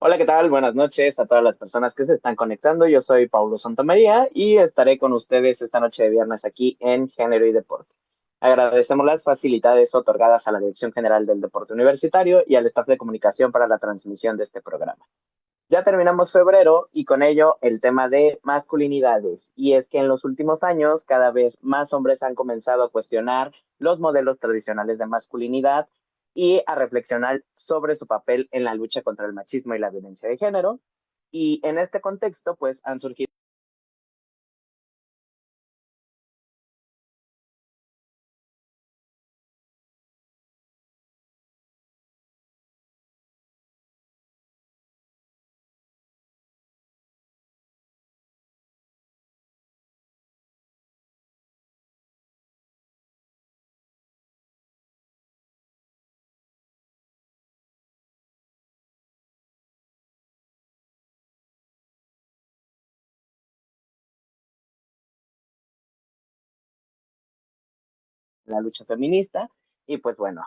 Hola, ¿qué tal? Buenas noches a todas las personas que se están conectando. Yo soy Paulo Santamaría y estaré con ustedes esta noche de viernes aquí en Género y Deporte. Agradecemos las facilidades otorgadas a la Dirección General del Deporte Universitario y al staff de comunicación para la transmisión de este programa. Ya terminamos febrero y con ello el tema de masculinidades. Y es que en los últimos años cada vez más hombres han comenzado a cuestionar los modelos tradicionales de masculinidad y a reflexionar sobre su papel en la lucha contra el machismo y la violencia de género. Y en este contexto, pues han surgido la lucha feminista. Y pues bueno,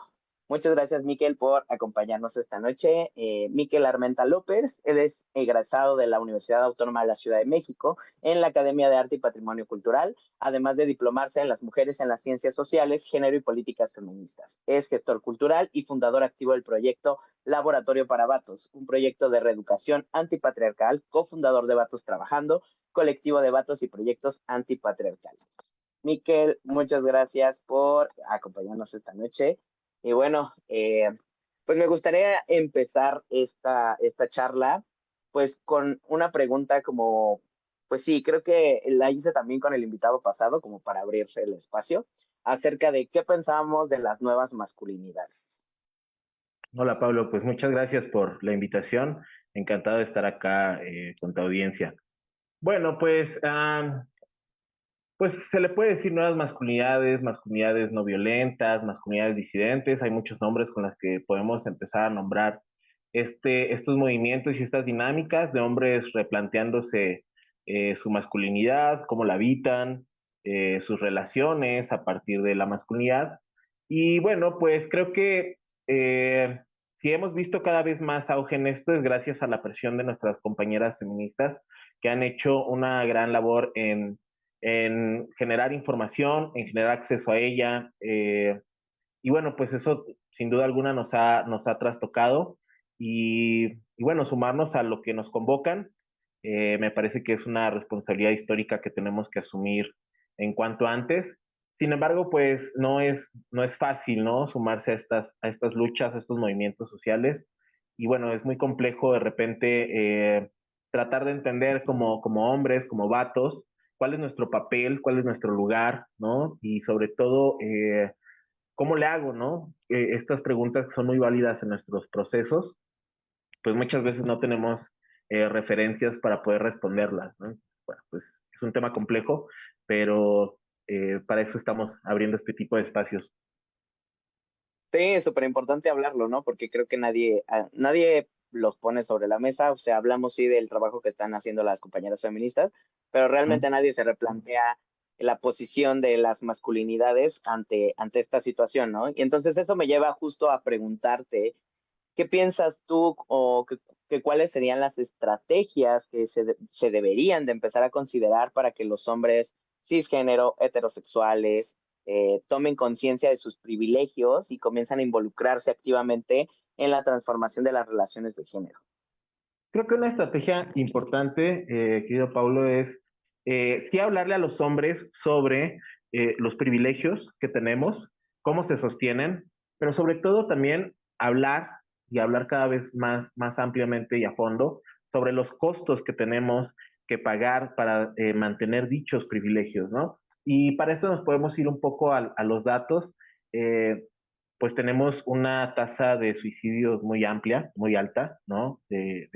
muchas gracias, Miquel, por acompañarnos esta noche. Miquel Armenta López, él es egresado de la Universidad Autónoma de la Ciudad de México en la Academia de Arte y Patrimonio Cultural, además de diplomarse en las mujeres en las ciencias sociales, género y políticas feministas. Es gestor cultural y fundador activo del proyecto Laboratorio para Vatos, un proyecto de reeducación antipatriarcal, cofundador de Vatos Trabajando, colectivo de vatos y proyectos antipatriarcales. Miquel, muchas gracias por acompañarnos esta noche. Y bueno, pues me gustaría empezar esta charla pues con una pregunta como, pues sí, creo que la hice también con el invitado pasado, como para abrir el espacio, acerca de qué pensábamos de las nuevas masculinidades. Hola Pablo, pues muchas gracias por la invitación. Encantado de estar acá con tu audiencia. Bueno, pues se le puede decir nuevas masculinidades, masculinidades no violentas, masculinidades disidentes. Hay muchos nombres con los que podemos empezar a nombrar estos movimientos y estas dinámicas de hombres replanteándose su masculinidad, cómo la habitan, sus relaciones a partir de la masculinidad. Y bueno, pues creo que eh, si hemos visto cada vez más auge en esto es gracias a la presión de nuestras compañeras feministas que han hecho una gran labor en generar información, en generar acceso a ella. Y bueno, pues eso sin duda alguna nos ha trastocado y bueno, sumarnos a lo que nos convocan, me parece que es una responsabilidad histórica que tenemos que asumir en cuanto antes. Sin embargo, pues no es fácil, ¿no? Sumarse a estas luchas, a estos movimientos sociales. Y bueno, es muy complejo de repente tratar de entender como hombres, como vatos, cuál es nuestro papel, cuál es nuestro lugar, ¿no? Y sobre todo, ¿cómo le hago, no? Estas preguntas que son muy válidas en nuestros procesos, pues muchas veces no tenemos referencias para poder responderlas, ¿no? Bueno, pues es un tema complejo, pero para eso estamos abriendo este tipo de espacios. Sí, es súper importante hablarlo, ¿no? Porque creo que nadie los pone sobre la mesa. O sea, hablamos sí del trabajo que están haciendo las compañeras feministas, pero ¿Mm? realmente nadie se replantea la posición de las masculinidades ante esta situación, ¿no? Y entonces eso me lleva justo a preguntarte, ¿qué piensas tú o que cuáles serían las estrategias que se deberían de empezar a considerar para que los hombres cisgénero, heterosexuales, tomen conciencia de sus privilegios y comienzan a involucrarse activamente en la transformación de las relaciones de género? Creo que una estrategia importante, querido Paulo, es sí hablarle a los hombres sobre los privilegios que tenemos, cómo se sostienen, pero sobre todo también hablar y hablar cada vez más ampliamente y a fondo sobre los costos que tenemos que pagar para mantener dichos privilegios, ¿no? Y para esto nos podemos ir un poco a los datos. Eh, pues tenemos una tasa de suicidios muy amplia, muy alta, ¿no? De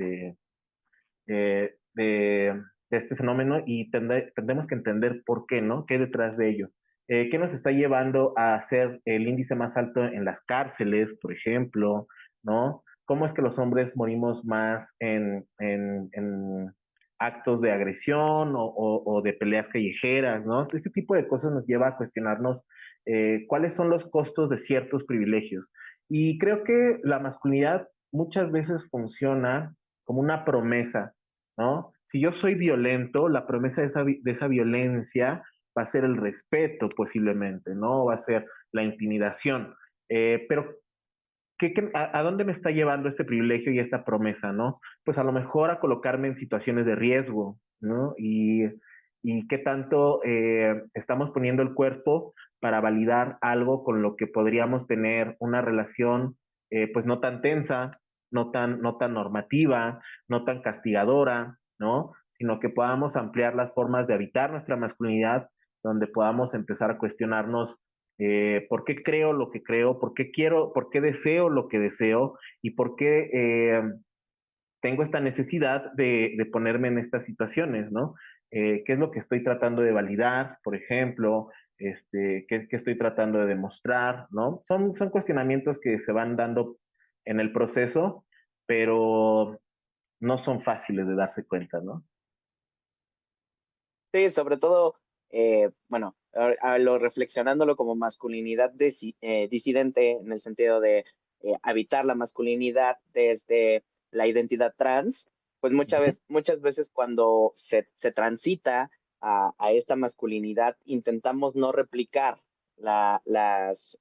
este fenómeno y tendremos que entender por qué, ¿no? ¿Qué hay detrás de ello? ¿Qué nos está llevando a ser el índice más alto en las cárceles, por ejemplo, ¿no? ¿Cómo es que los hombres morimos más en actos de agresión o de peleas callejeras, ¿no? Este tipo de cosas nos lleva a cuestionarnos cuáles son los costos de ciertos privilegios. Y creo que la masculinidad muchas veces funciona como una promesa, ¿no? Si yo soy violento, la promesa de esa violencia va a ser el respeto posiblemente, ¿no? Va a ser la intimidación. Pero a dónde me está llevando este privilegio y esta promesa, ¿no? Pues a lo mejor a colocarme en situaciones de riesgo, ¿no? Y qué tanto estamos poniendo el cuerpo para validar algo con lo que podríamos tener una relación, pues no tan tensa, no tan normativa, no tan castigadora, ¿no? Sino que podamos ampliar las formas de habitar nuestra masculinidad, donde podamos empezar a cuestionarnos por qué creo lo que creo, por qué quiero, por qué deseo lo que deseo y por qué tengo esta necesidad de ponerme en estas situaciones, ¿no? ¿Qué es lo que estoy tratando de validar, por ejemplo? ¿Qué estoy tratando de demostrar, ¿no? Son cuestionamientos que se van dando en el proceso, pero no son fáciles de darse cuenta, ¿no? Sí, sobre todo, bueno, lo reflexionándolo como masculinidad disidente en el sentido de habitar la masculinidad desde la identidad trans, pues muchas veces cuando se transita a esta masculinidad intentamos no replicar pues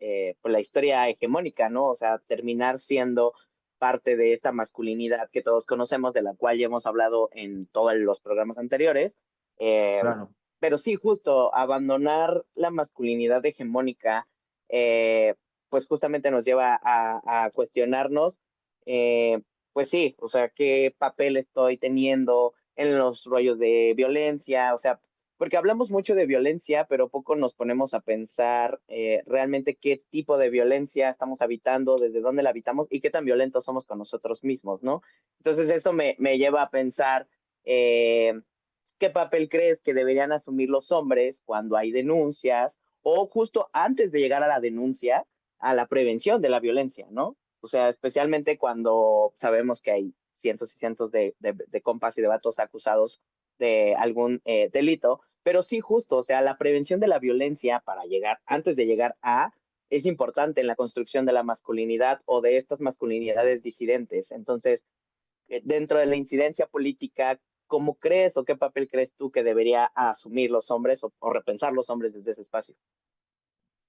la historia hegemónica, ¿no? O sea, terminar siendo parte de esta masculinidad que todos conocemos, de la cual ya hemos hablado en todos los programas anteriores. eh, Claro. pero sí, justo abandonar la masculinidad hegemónica, eh, pues justamente nos lleva a cuestionarnos, eh, pues sí, o sea, qué papel estoy teniendo en los rollos de violencia, o sea, porque hablamos mucho de violencia, pero poco nos ponemos a pensar realmente qué tipo de violencia estamos habitando, desde dónde la habitamos y qué tan violentos somos con nosotros mismos, ¿no? Entonces eso me lleva a pensar, eh, ¿qué papel crees que deberían asumir los hombres cuando hay denuncias o justo antes de llegar a la denuncia, a la prevención de la violencia, ¿no? O sea, especialmente cuando sabemos que hay cientos y cientos de compas y de vatos acusados de algún delito, pero sí justo, o sea, la prevención de la violencia para llegar, antes de llegar a, es importante en la construcción de la masculinidad o de estas masculinidades disidentes. Entonces, dentro de la incidencia política, ¿cómo crees o qué papel crees tú que debería asumir los hombres o repensar los hombres desde ese espacio?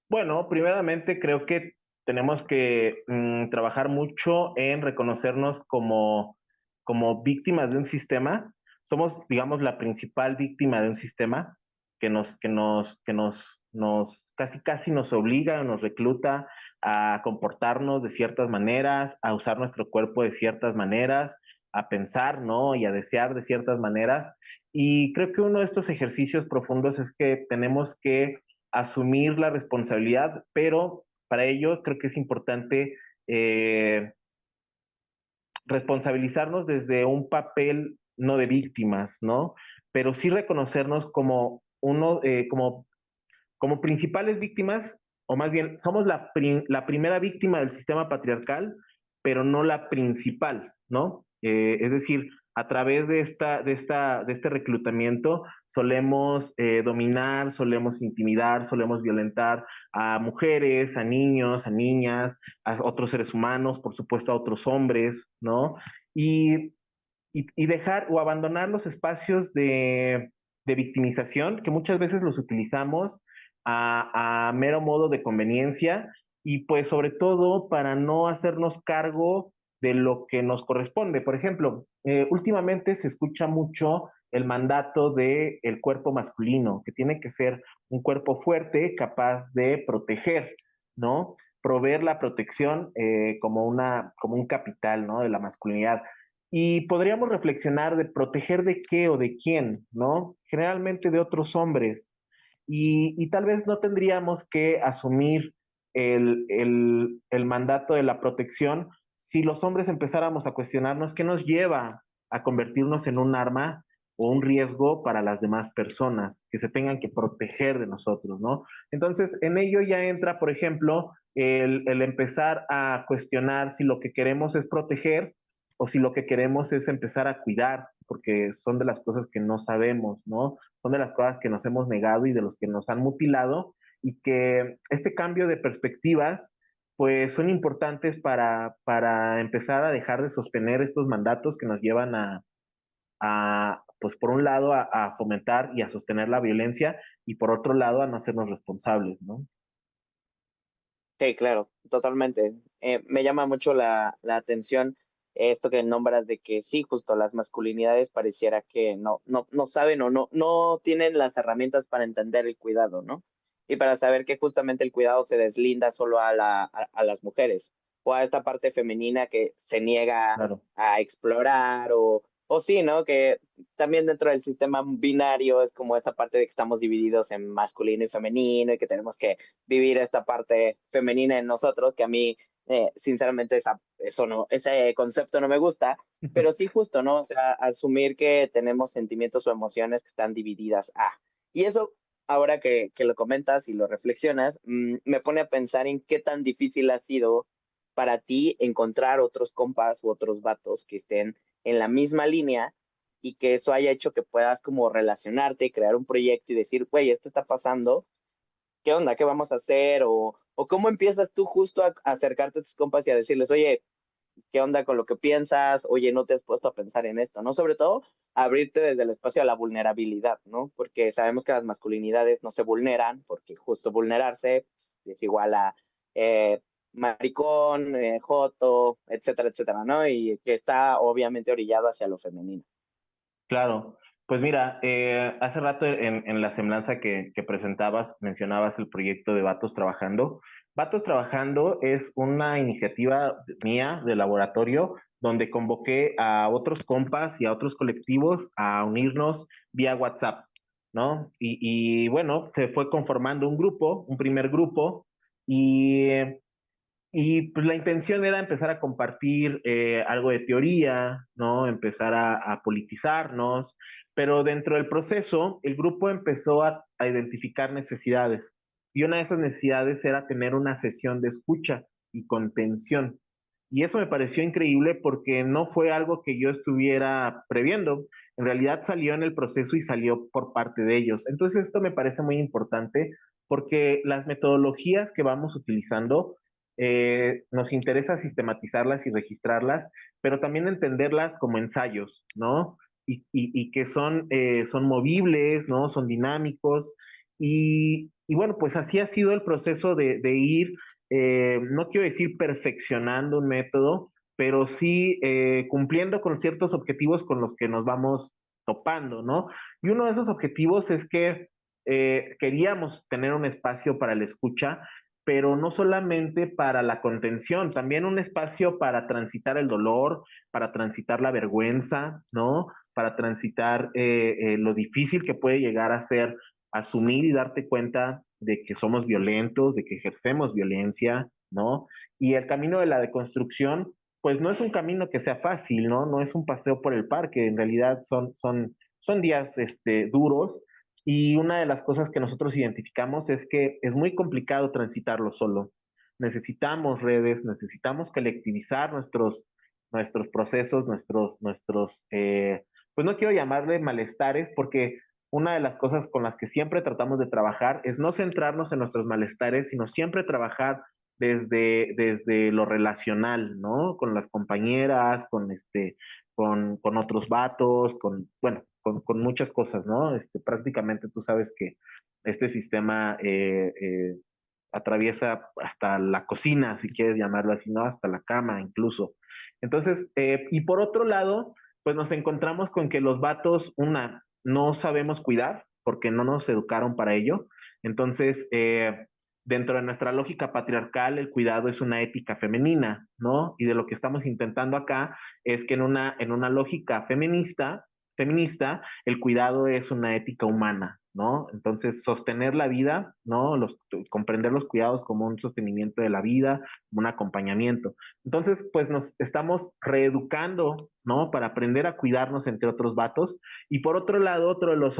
Bueno, primeramente creo que tenemos que trabajar mucho en reconocernos como víctimas de un sistema. Somos, digamos, la principal víctima de un sistema que casi casi nos obliga, nos recluta a comportarnos de ciertas maneras, a usar nuestro cuerpo de ciertas maneras, a pensar, ¿no? Y a desear de ciertas maneras. Y creo que uno de estos ejercicios profundos es que tenemos que asumir la responsabilidad, pero para ello creo que es importante eh, responsabilizarnos desde un papel no de víctimas, ¿no? Pero sí reconocernos como como principales víctimas, o más bien, somos la primera víctima del sistema patriarcal, pero no la principal, ¿no? Es decir, a través de este reclutamiento solemos dominar, solemos intimidar, solemos violentar a mujeres, a niños, a niñas, a otros seres humanos, por supuesto a otros hombres, ¿no? Y, y dejar o abandonar los espacios de victimización que muchas veces los utilizamos a mero modo de conveniencia y pues sobre todo para no hacernos cargo de lo que nos corresponde. Por ejemplo, últimamente se escucha mucho el mandato del el cuerpo masculino, que tiene que ser un cuerpo fuerte, capaz de proteger, ¿no? Proveer la protección como un capital, ¿no? De la masculinidad. Y podríamos reflexionar de proteger de qué o de quién, ¿no? Generalmente de otros hombres. Y tal vez no tendríamos que asumir el mandato de la protección si los hombres empezáramos a cuestionarnos qué nos lleva a convertirnos en un arma o un riesgo para las demás personas que se tengan que proteger de nosotros, ¿no? Entonces, en ello ya entra, por ejemplo, el empezar a cuestionar si lo que queremos es proteger o si lo que queremos es empezar a cuidar, porque son de las cosas que no sabemos, ¿no? Son de las cosas que nos hemos negado y de los que nos han mutilado, y que este cambio de perspectivas pues son importantes para empezar a dejar de sostener estos mandatos que nos llevan pues por un lado, a fomentar y a sostener la violencia y por otro lado, a no hacernos responsables, ¿no? Sí, claro, totalmente. Me llama mucho la atención esto que nombras de que sí, justo las masculinidades pareciera que no saben o no tienen las herramientas para entender el cuidado, ¿no? Y para saber que justamente el cuidado se deslinda solo a las mujeres o a esta parte femenina que se niega Claro, a explorar o sí, ¿no? Que también dentro del sistema binario es como esta parte de que estamos divididos en masculino y femenino y que tenemos que vivir esta parte femenina en nosotros, que a mí, sinceramente, ese concepto no me gusta, pero sí justo, ¿no? O sea, asumir que tenemos sentimientos o emociones que están divididas a. Y eso, ahora que lo comentas y lo reflexionas, me pone a pensar en qué tan difícil ha sido para ti encontrar otros compas u otros vatos que estén en la misma línea y que eso haya hecho que puedas como relacionarte, crear un proyecto y decir, güey, esto está pasando, ¿qué onda? ¿Qué vamos a hacer? O cómo empiezas tú justo a acercarte a tus compas y a decirles, oye, ¿qué onda con lo que piensas? Oye, ¿no te has puesto a pensar en esto? ¿No? Sobre todo, abrirte desde el espacio a la vulnerabilidad, ¿no? Porque sabemos que las masculinidades no se vulneran, porque justo vulnerarse es igual a eh, maricón, joto, etcétera, etcétera, ¿no? Y que está obviamente orillado hacia lo femenino. claro. Pues mira, hace rato en la semblanza que presentabas, mencionabas el proyecto de Vatos Trabajando. Vatos Trabajando es una iniciativa mía de laboratorio donde convoqué a otros compas y a otros colectivos a unirnos vía WhatsApp, ¿no? Y bueno, se fue conformando un grupo, un primer grupo, y y pues la intención era empezar a compartir algo de teoría, ¿no? Empezar a politizarnos, pero dentro del proceso el grupo empezó a identificar necesidades. Y una de esas necesidades era tener una sesión de escucha y contención. Y eso me pareció increíble porque no fue algo que yo estuviera previendo. En realidad salió en el proceso y salió por parte de ellos. Entonces esto me parece muy importante porque las metodologías que vamos utilizando nos interesa sistematizarlas y registrarlas, pero también entenderlas como ensayos, ¿no? Y que son movibles, ¿no? Son dinámicos. Y bueno, pues así ha sido el proceso de ir, no quiero decir perfeccionando un método, pero sí cumpliendo con ciertos objetivos con los que nos vamos topando, ¿no? Y uno de esos objetivos es que queríamos tener un espacio para la escucha, pero no solamente para la contención, también un espacio para transitar el dolor, para transitar la vergüenza, ¿no? Para transitar lo difícil que puede llegar a ser asumir y darte cuenta de que somos violentos, de que ejercemos violencia, ¿no? Y el camino de la deconstrucción, pues no es un camino que sea fácil, ¿no? No es un paseo por el parque, en realidad son días duros, y una de las cosas que nosotros identificamos es que es muy complicado transitarlo solo. Necesitamos redes, necesitamos colectivizar nuestros procesos, pues no quiero llamarle malestares, porque una de las cosas con las que siempre tratamos de trabajar es no centrarnos en nuestros malestares, sino siempre trabajar desde lo relacional, ¿no? Con las compañeras, con otros vatos, bueno, con muchas cosas, ¿no? Prácticamente tú sabes que este sistema atraviesa hasta la cocina, si quieres llamarlo así, ¿no? Hasta la cama incluso. Entonces, y por otro lado, pues nos encontramos con que los vatos, no sabemos cuidar porque no nos educaron para ello. Entonces, dentro de nuestra lógica patriarcal, el cuidado es una ética femenina, ¿no? Y de lo que estamos intentando acá es que en una lógica feminista, el cuidado es una ética humana, ¿no? Entonces, sostener la vida, ¿no? Comprender los cuidados como un sostenimiento de la vida, como un acompañamiento. Entonces, pues nos estamos reeducando, ¿no? Para aprender a cuidarnos entre otros vatos. Y por otro lado, otro de los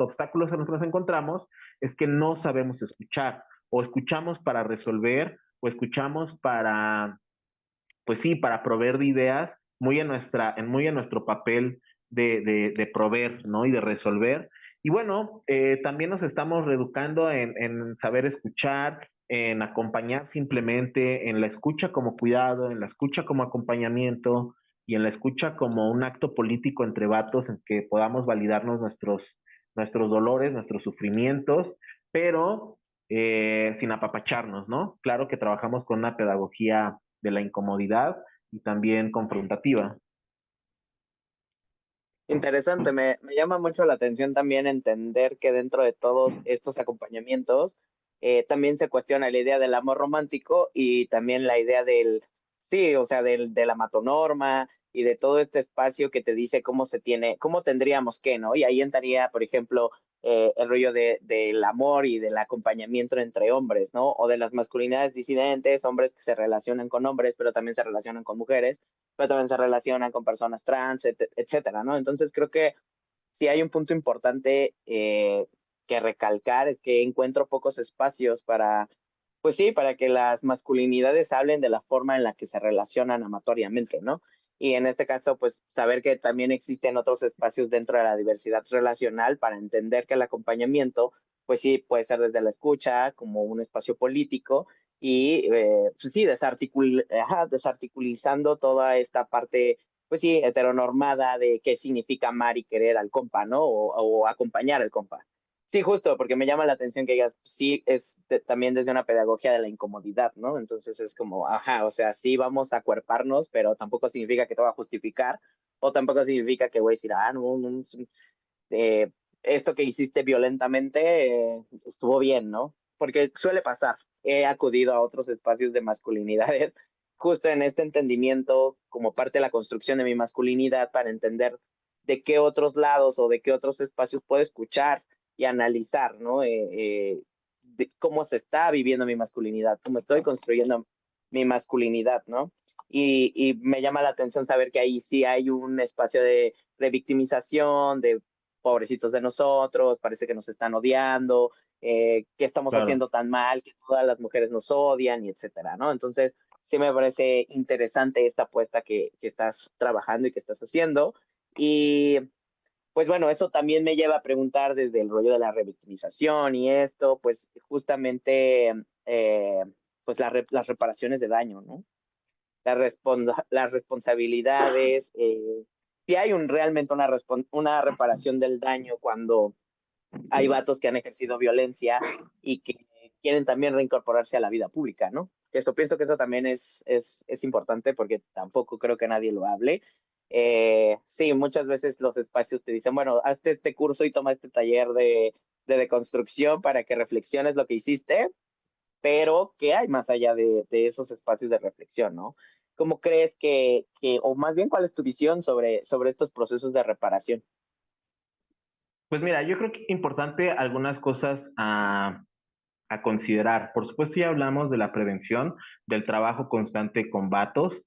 obstáculos a los que nos encontramos es que no sabemos escuchar, o escuchamos para resolver, o escuchamos pues sí, para proveer de ideas muy en nuestro papel de proveer, ¿no? Y de resolver. Y bueno, también nos estamos reeducando en saber escuchar, en acompañar simplemente, en la escucha como cuidado, en la escucha como acompañamiento y en la escucha como un acto político entre vatos en que podamos validarnos nuestros dolores, nuestros sufrimientos, pero sin apapacharnos, ¿no? Claro que trabajamos con una pedagogía de la incomodidad y también confrontativa. Interesante, me llama mucho la atención también entender que dentro de todos estos acompañamientos también se cuestiona la idea del amor romántico y también la idea del, sí, o sea, de la matronorma y de todo este espacio que te dice cómo se tiene, cómo tendríamos que, ¿no? Y ahí entraría, por ejemplo, el rollo del amor y del acompañamiento entre hombres, ¿no? O de las masculinidades disidentes, hombres que se relacionan con hombres, pero también se relacionan con mujeres, pero también se relacionan con personas trans, etcétera, ¿no? Entonces creo que sí hay un punto importante que recalcar, es que encuentro pocos espacios para, pues sí, para que las masculinidades hablen de la forma en la que se relacionan amatoriamente, ¿no? Y en este caso, pues saber que también existen otros espacios dentro de la diversidad relacional para entender que el acompañamiento, pues sí, puede ser desde la escucha, como un espacio político, y pues sí, desarticulizando toda esta parte pues sí, heteronormada de qué significa amar y querer al compa, ¿no? O acompañar al compa. Sí, justo, porque me llama la atención que digas, sí, también desde una pedagogía de la incomodidad, ¿no? Entonces es como, ajá, o sea, sí vamos a acuerparnos, pero tampoco significa que te va a justificar, o tampoco significa que voy a decir, ah, no, no, eh, esto que hiciste violentamente estuvo bien, ¿no? Porque suele pasar. He acudido a otros espacios de masculinidades justo en este entendimiento como parte de la construcción de mi masculinidad para entender de qué otros lados o de qué otros espacios puedo escuchar y analizar, ¿no? De cómo se está viviendo mi masculinidad, cómo estoy construyendo mi masculinidad, ¿no? Y me llama la atención saber que ahí sí hay un espacio de victimización, de pobrecitos de nosotros, parece que nos están odiando, qué estamos Claro. haciendo tan mal, que todas las mujeres nos odian, y etcétera, ¿no? Entonces, sí me parece interesante esta apuesta que estás trabajando y que estás haciendo. Y pues bueno, eso también me lleva a preguntar desde el rollo de la revictimización y esto, pues justamente, eh, pues las reparaciones de daño, ¿no? Las responsabilidades, si hay realmente una reparación del daño cuando hay vatos que han ejercido violencia y que quieren también reincorporarse a la vida pública, ¿no? Esto pienso que eso también es importante porque tampoco creo que nadie lo hable. Sí, muchas veces los espacios te dicen, bueno, hazte este curso y toma este taller de deconstrucción para que reflexiones lo que hiciste, pero ¿qué hay más allá de esos espacios de reflexión, ¿no? ¿Cómo crees o más bien, cuál es tu visión sobre estos procesos de reparación? Pues mira, yo creo que es importante algunas cosas a considerar. Por supuesto, ya hablamos de la prevención, del trabajo constante con vatos,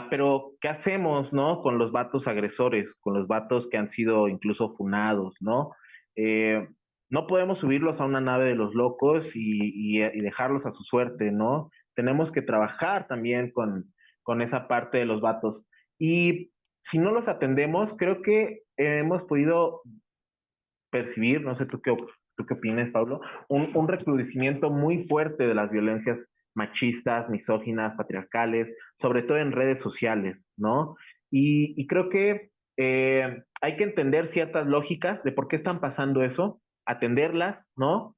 pero ¿qué hacemos, no? Con los vatos agresores, con los vatos que han sido incluso funados, ¿no? Eh, no podemos subirlos a una nave de los locos y dejarlos a su suerte, ¿no? Tenemos que trabajar también con esa parte de los vatos. Y si no los atendemos, creo que hemos podido percibir, no sé tú qué opinas, Pablo, un recrudecimiento muy fuerte de las violencias machistas, misóginas, patriarcales, sobre todo en redes sociales, ¿no? Y creo que hay que entender ciertas lógicas de por qué están pasando eso, atenderlas, ¿no?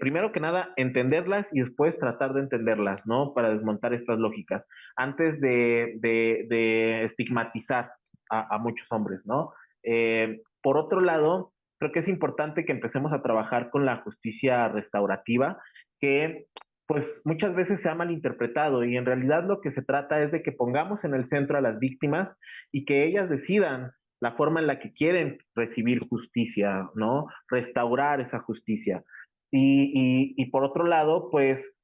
Primero que nada, entenderlas y después tratar de entenderlas, ¿no? Para desmontar estas lógicas, antes de estigmatizar a muchos hombres, ¿no? Por otro lado, creo que es importante que empecemos a trabajar con la justicia restaurativa, que pues muchas veces se ha malinterpretado y en realidad lo que se trata es de que pongamos en el centro a las víctimas y que ellas decidan la forma en la que quieren recibir justicia, ¿no? Restaurar esa justicia. Y por otro lado, pues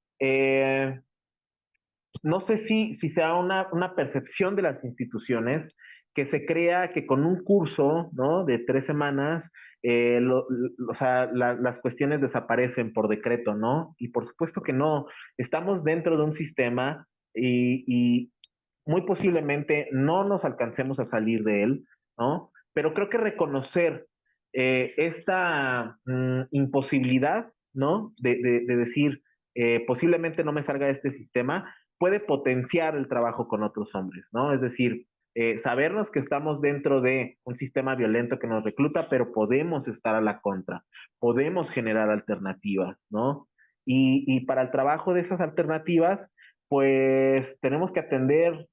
no sé si sea una percepción de las instituciones que se crea que con un curso, ¿no? De 3 semanas, o sea, las cuestiones desaparecen por decreto, ¿no? Y por supuesto que no. Estamos dentro de un sistema y muy posiblemente no nos alcancemos a salir de él, ¿no? Pero creo que reconocer esta imposibilidad, ¿no? De decir, posiblemente no me salga de este sistema, puede potenciar el trabajo con otros hombres, ¿no? Es decir, sabernos que estamos dentro de un sistema violento que nos recluta, pero podemos estar a la contra, podemos generar alternativas, ¿no? Y para el trabajo de esas alternativas, pues tenemos que atender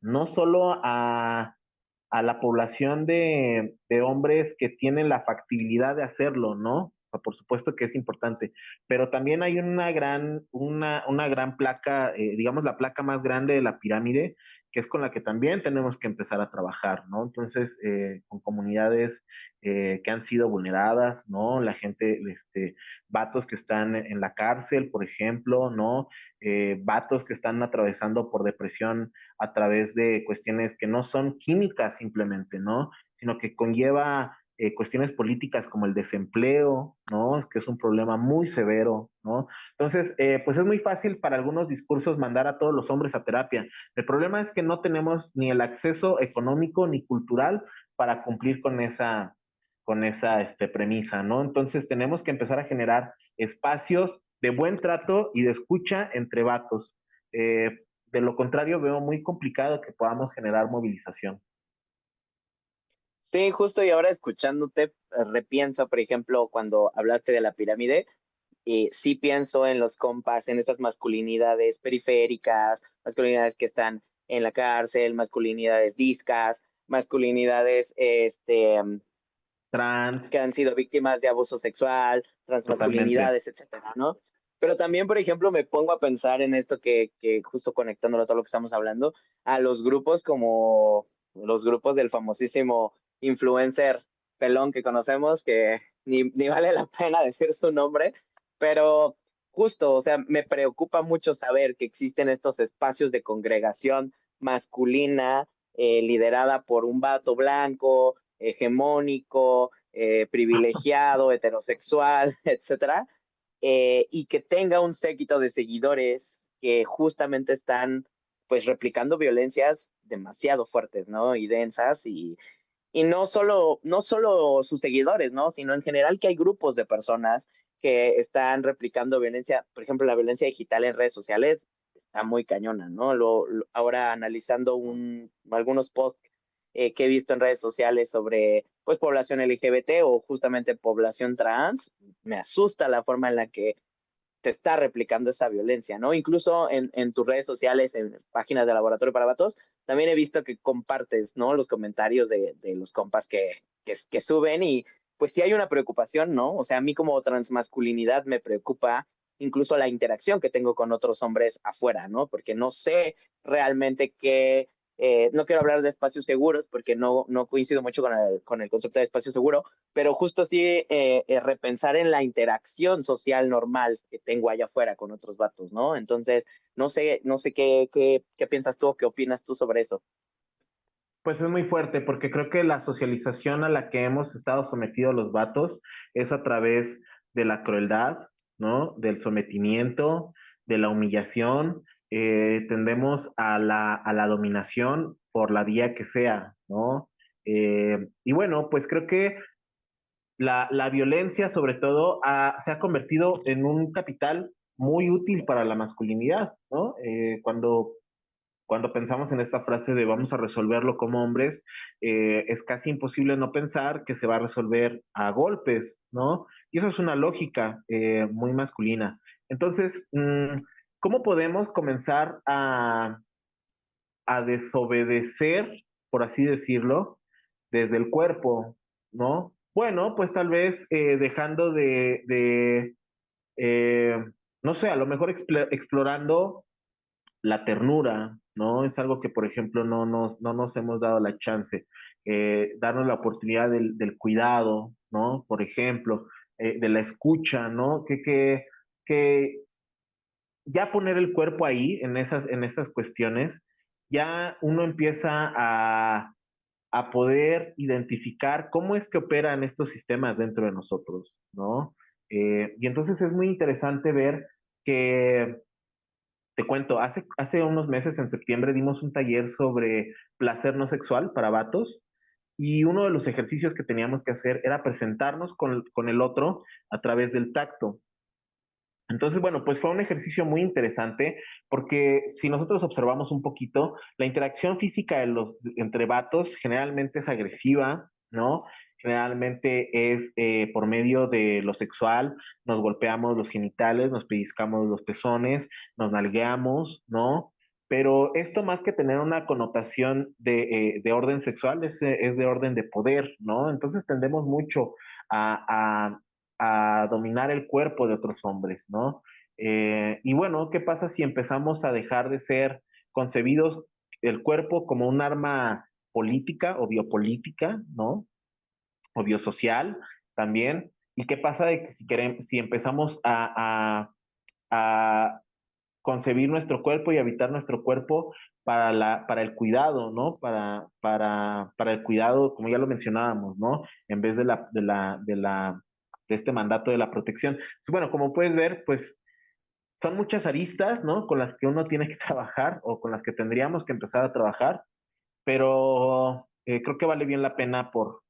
no solo a la población de hombres que tienen la factibilidad de hacerlo, ¿no? O sea, por supuesto que es importante, pero también hay una gran placa, digamos la placa más grande de la pirámide, que es con la que también tenemos que empezar a trabajar, ¿no? Entonces, con comunidades que han sido vulneradas, ¿no? La gente, vatos que están en la cárcel, por ejemplo, ¿no? Vatos que están atravesando por depresión a través de cuestiones que no son químicas simplemente, ¿no? Sino que conlleva cuestiones políticas como el desempleo, ¿no? Que es un problema muy severo, ¿no? Entonces, pues es muy fácil para algunos discursos mandar a todos los hombres a terapia. El problema es que no tenemos ni el acceso económico ni cultural para cumplir con esa premisa, ¿no? Entonces tenemos que empezar a generar espacios de buen trato y de escucha entre vatos. De lo contrario, veo muy complicado que podamos generar movilización. Sí, justo y ahora escuchándote, repienso, por ejemplo, cuando hablaste de la pirámide, sí pienso en los compas, en estas masculinidades periféricas, masculinidades que están en la cárcel, masculinidades discas, masculinidades Trans, que han sido víctimas de abuso sexual, totalmente. transmasculinidades, etcétera, ¿no? Pero también, por ejemplo, me pongo a pensar en esto que justo conectándolo a todo lo que estamos hablando, a los grupos como los grupos del famosísimo influencer pelón que conocemos, que ni vale la pena decir su nombre, pero justo, o sea, me preocupa mucho saber que existen estos espacios de congregación masculina, liderada por un vato blanco, hegemónico, privilegiado, heterosexual, etcétera, y que tenga un séquito de seguidores que justamente están pues replicando violencias demasiado fuertes, ¿no? Y densas y no solo sus seguidores, ¿no? Sino en general que hay grupos de personas que están replicando violencia, por ejemplo, la violencia digital en redes sociales está muy cañona, ¿no? Ahora analizando algunos posts que he visto en redes sociales sobre pues población LGBT o justamente población trans, me asusta la forma en la que te está replicando esa violencia, ¿no? Incluso en tus redes sociales, en páginas de Laboratorio para Vatos, también he visto que compartes, ¿no? Los comentarios de los compas que suben y pues sí hay una preocupación, ¿no? O sea, a mí como transmasculinidad me preocupa incluso la interacción que tengo con otros hombres afuera, ¿no? Porque no sé realmente qué, no quiero hablar de espacios seguros porque no coincido mucho con el concepto de espacio seguro, pero justo sí repensar en la interacción social normal que tengo allá afuera con otros vatos, ¿no? Entonces, no sé qué piensas tú o qué opinas tú sobre eso. Pues es muy fuerte porque creo que la socialización a la que hemos estado sometidos los vatos es a través de la crueldad, ¿no? Del sometimiento, de la humillación. Tendemos a la dominación por la vía que sea, ¿no? Y bueno, pues creo que la violencia sobre todo se ha convertido en un capital muy útil para la masculinidad, ¿no? Cuando pensamos en esta frase de vamos a resolverlo como hombres, es casi imposible no pensar que se va a resolver a golpes, ¿no? Y eso es una lógica muy masculina. Entonces, ¿cómo podemos comenzar a desobedecer, por así decirlo, desde el cuerpo, ¿no? Bueno, pues tal vez dejando eh, no sé, a lo mejor explorando la ternura, ¿no? Es algo que, por ejemplo, no nos hemos dado la chance. Darnos la oportunidad del cuidado, ¿no? Por ejemplo, de la escucha, ¿no? Que ya poner el cuerpo ahí, en esas cuestiones, ya uno empieza a poder identificar cómo es que operan estos sistemas dentro de nosotros, ¿no? Y entonces es muy interesante ver que te cuento, hace unos meses, en septiembre, dimos un taller sobre placer no sexual para vatos y uno de los ejercicios que teníamos que hacer era presentarnos con el otro a través del tacto. Entonces, bueno, pues fue un ejercicio muy interesante porque si nosotros observamos un poquito, la interacción física entre vatos generalmente es agresiva, ¿no? Generalmente es por medio de lo sexual, nos golpeamos los genitales, nos pellizcamos los pezones, nos nalgueamos, ¿no? Pero esto más que tener una connotación de orden sexual es de orden de poder, ¿no? Entonces tendemos mucho a, a dominar el cuerpo de otros hombres, ¿no? Y bueno, ¿qué pasa si empezamos a dejar de ser concebidos el cuerpo como un arma política o biopolítica, ¿no? O biosocial también. ¿Y qué pasa de que si empezamos a concebir nuestro cuerpo y habitar nuestro cuerpo para el cuidado, ¿no? Para el cuidado, como ya lo mencionábamos, ¿no? En vez de este mandato de la protección. Entonces, bueno, como puedes ver, pues son muchas aristas, ¿no? Con las que uno tiene que trabajar o con las que tendríamos que empezar a trabajar, pero creo que vale bien la pena por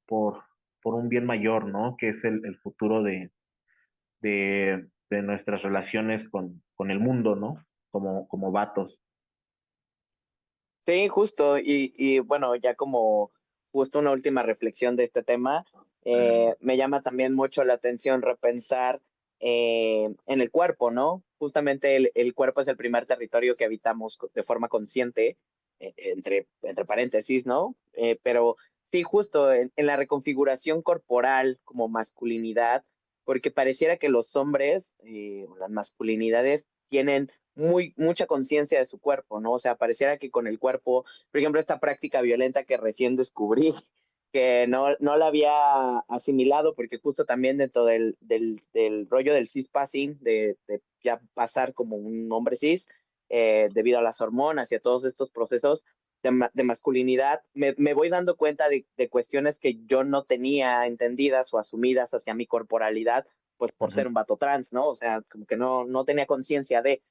un bien mayor, ¿no? Que es el futuro de nuestras relaciones con el mundo, ¿no? Como vatos. Sí, justo, y bueno, ya como justo una última reflexión de este tema, me llama también mucho la atención repensar en el cuerpo, ¿no? Justamente el cuerpo es el primer territorio que habitamos de forma consciente, entre paréntesis, ¿no? Pero sí, justo en la reconfiguración corporal como masculinidad, porque pareciera que los hombres, o las masculinidades, tienen mucha conciencia de su cuerpo, ¿no? O sea, pareciera que con el cuerpo, por ejemplo, esta práctica violenta que recién descubrí, que no la había asimilado, porque justo también dentro del rollo del cispassing, de ya pasar como un hombre cis, debido a las hormonas y a todos estos procesos de masculinidad, me voy dando cuenta de cuestiones que yo no tenía entendidas o asumidas hacia mi corporalidad, pues por Ujú, ser un vato trans, ¿no? O sea, como que no tenía conciencia de,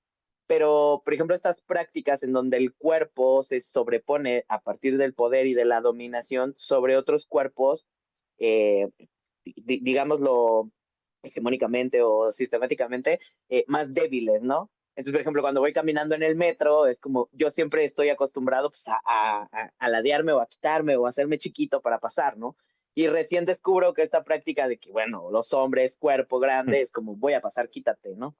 pero, por ejemplo, estas prácticas en donde el cuerpo se sobrepone a partir del poder y de la dominación sobre otros cuerpos, eh, digámoslo hegemónicamente o sistemáticamente, más débiles, ¿no? Entonces, por ejemplo, cuando voy caminando en el metro, es como yo siempre estoy acostumbrado pues, a ladearme o a quitarme o a hacerme chiquito para pasar, ¿no? Y recién descubro que esta práctica de que, bueno, los hombres, cuerpo grande, es como voy a pasar, quítate, ¿no?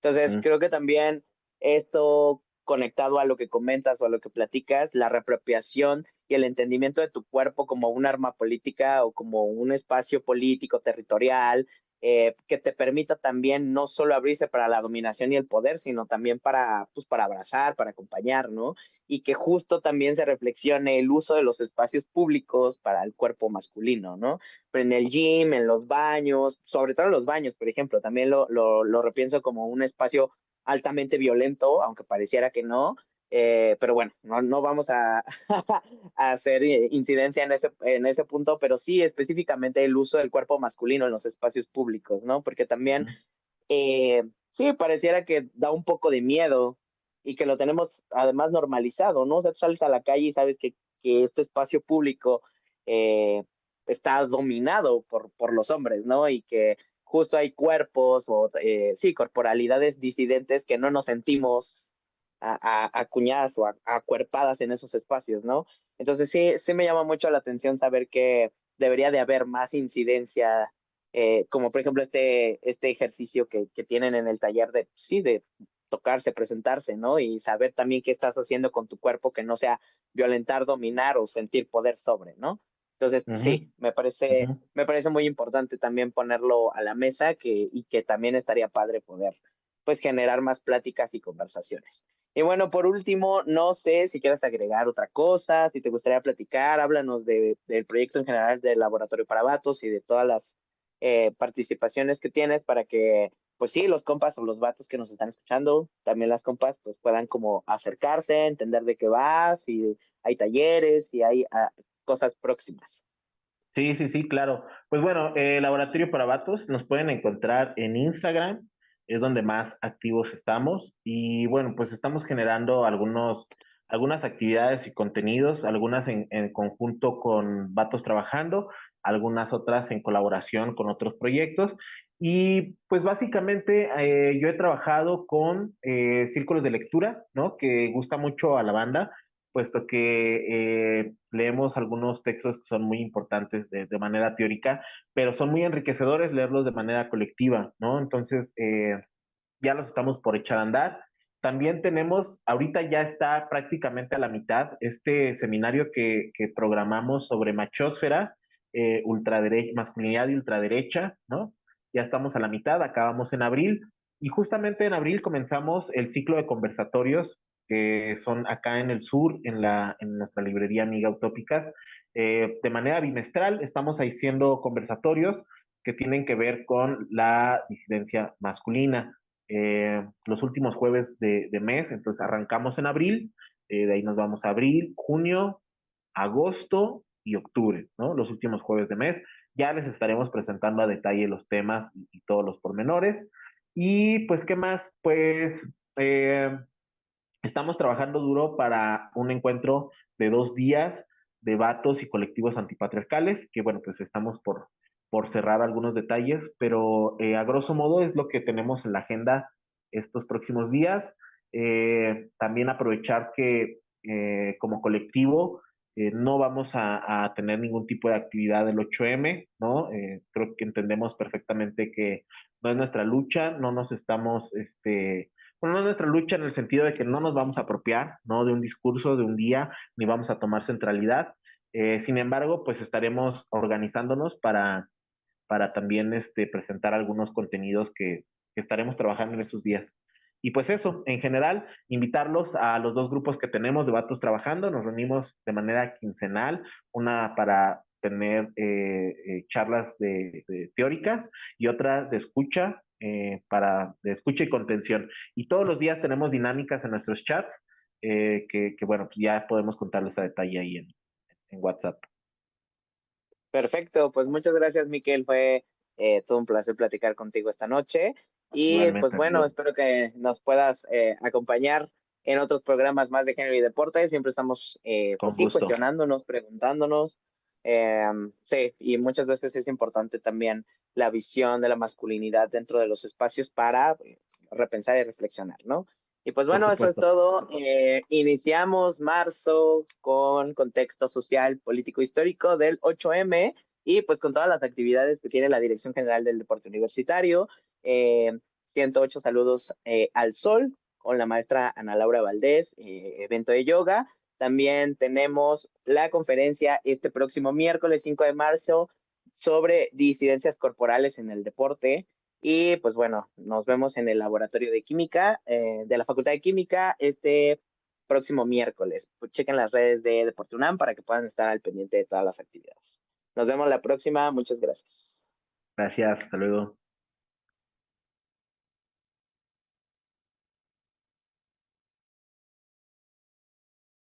Entonces, ujú, creo que también esto conectado a lo que comentas o a lo que platicas, la reapropiación y el entendimiento de tu cuerpo como un arma política o como un espacio político, territorial, que te permita también no solo abrirse para la dominación y el poder, sino también para, pues, para abrazar, para acompañar, ¿no? Y que justo también se reflexione el uso de los espacios públicos para el cuerpo masculino, ¿no? En el gym, en los baños, sobre todo en los baños, por ejemplo, también lo repienso como un espacio altamente violento, aunque pareciera que no, pero bueno, no vamos a hacer incidencia en ese punto, pero sí específicamente el uso del cuerpo masculino en los espacios públicos, ¿no? Porque también, ujú. sí, pareciera que da un poco de miedo y que lo tenemos además normalizado, ¿no? O sea, tú sales a la calle y sabes que este espacio público eh, está dominado por los hombres, ¿no? Y que justo hay cuerpos o, sí, corporalidades disidentes que no nos sentimos acuñadas o acuerpadas en esos espacios, ¿no? Entonces sí me llama mucho la atención saber que debería de haber más incidencia, como por ejemplo este ejercicio que tienen en el taller de, sí, de tocarse, presentarse, ¿no? Y saber también qué estás haciendo con tu cuerpo que no sea violentar, dominar o sentir poder sobre, ¿no? Entonces, Ujú, sí, ujú. me parece muy importante también ponerlo a la mesa y que también estaría padre poder, pues, generar más pláticas y conversaciones. Y bueno, por último, no sé si quieres agregar otra cosa, si te gustaría platicar, háblanos del proyecto en general del Laboratorio para Vatos y de todas las participaciones que tienes para que, pues sí, los compas o los vatos que nos están escuchando, también las compas, pues puedan como acercarse, entender de qué vas, si hay talleres, si hay cosas próximas. Sí, sí, sí, claro. Pues bueno, Laboratorio para Vatos nos pueden encontrar en Instagram, es donde más activos estamos. Y bueno, pues estamos generando algunas actividades y contenidos, algunas en conjunto con Vatos Trabajando, algunas otras en colaboración con otros proyectos. Y pues básicamente yo he trabajado con círculos de lectura, ¿no? Que gusta mucho a la banda, puesto que leemos algunos textos que son muy importantes de manera teórica, pero son muy enriquecedores leerlos de manera colectiva, ¿no? Entonces, ya los estamos por echar a andar. También tenemos, ahorita ya está prácticamente a la mitad, este seminario que programamos sobre machósfera, ultraderecha, masculinidad y ultraderecha, ¿no? Ya estamos a la mitad, acabamos en abril, y justamente en abril comenzamos el ciclo de conversatorios que son acá en el sur, en nuestra librería Amiga Utópicas. De manera bimestral estamos haciendo conversatorios que tienen que ver con la disidencia masculina los últimos jueves de mes, entonces arrancamos en abril, de ahí nos vamos a abril, junio, agosto y octubre, ¿no? Los últimos jueves de mes. Ya les estaremos presentando a detalle los temas y todos los pormenores. Y pues, ¿qué más? Pues estamos trabajando duro para un encuentro de 2 días de vatos y colectivos antipatriarcales, que bueno, pues estamos por cerrar algunos detalles, pero a grosso modo es lo que tenemos en la agenda estos próximos días. También aprovechar que como colectivo no vamos a tener ningún tipo de actividad del 8M, ¿no? Creo que entendemos perfectamente que no es nuestra lucha, no nos estamos, bueno, no es nuestra lucha en el sentido de que no nos vamos a apropiar, ¿no? De un discurso, de un día, ni vamos a tomar centralidad. Sin embargo, pues estaremos organizándonos para también presentar algunos contenidos que estaremos trabajando en esos días. Y pues eso, en general, invitarlos a los dos grupos que tenemos de Vatos Trabajando. Nos reunimos de manera quincenal, una para tener charlas teóricas y otra de escucha, de escucha y contención. Y todos los días tenemos dinámicas en nuestros chats bueno, pues ya podemos contarles a detalle ahí en WhatsApp. Perfecto, pues muchas gracias, Miquel. Fue todo un placer platicar contigo esta noche. Y pues Igualmente, bueno, amigo. espero que nos puedas acompañar en otros programas más de género y deporte. Siempre estamos, pues Con sí, gusto. cuestionándonos, preguntándonos. Sí, y muchas veces es importante también la visión de la masculinidad dentro de los espacios para repensar y reflexionar, ¿no? Y pues Por bueno, eso es supuesto. todo. Iniciamos marzo con contexto social, político, histórico del 8M y pues con todas las actividades que tiene la Dirección General del Deporte Universitario. 108 saludos al sol con la maestra Ana Laura Valdés, evento de yoga. También tenemos la conferencia este próximo miércoles 5 de marzo sobre disidencias corporales en el deporte. Y pues bueno, nos vemos en el laboratorio de química de la Facultad de Química este próximo miércoles. Pues chequen las redes de Deporte UNAM para que puedan estar al pendiente de todas las actividades. Nos vemos la próxima. Muchas gracias. Gracias. Hasta luego.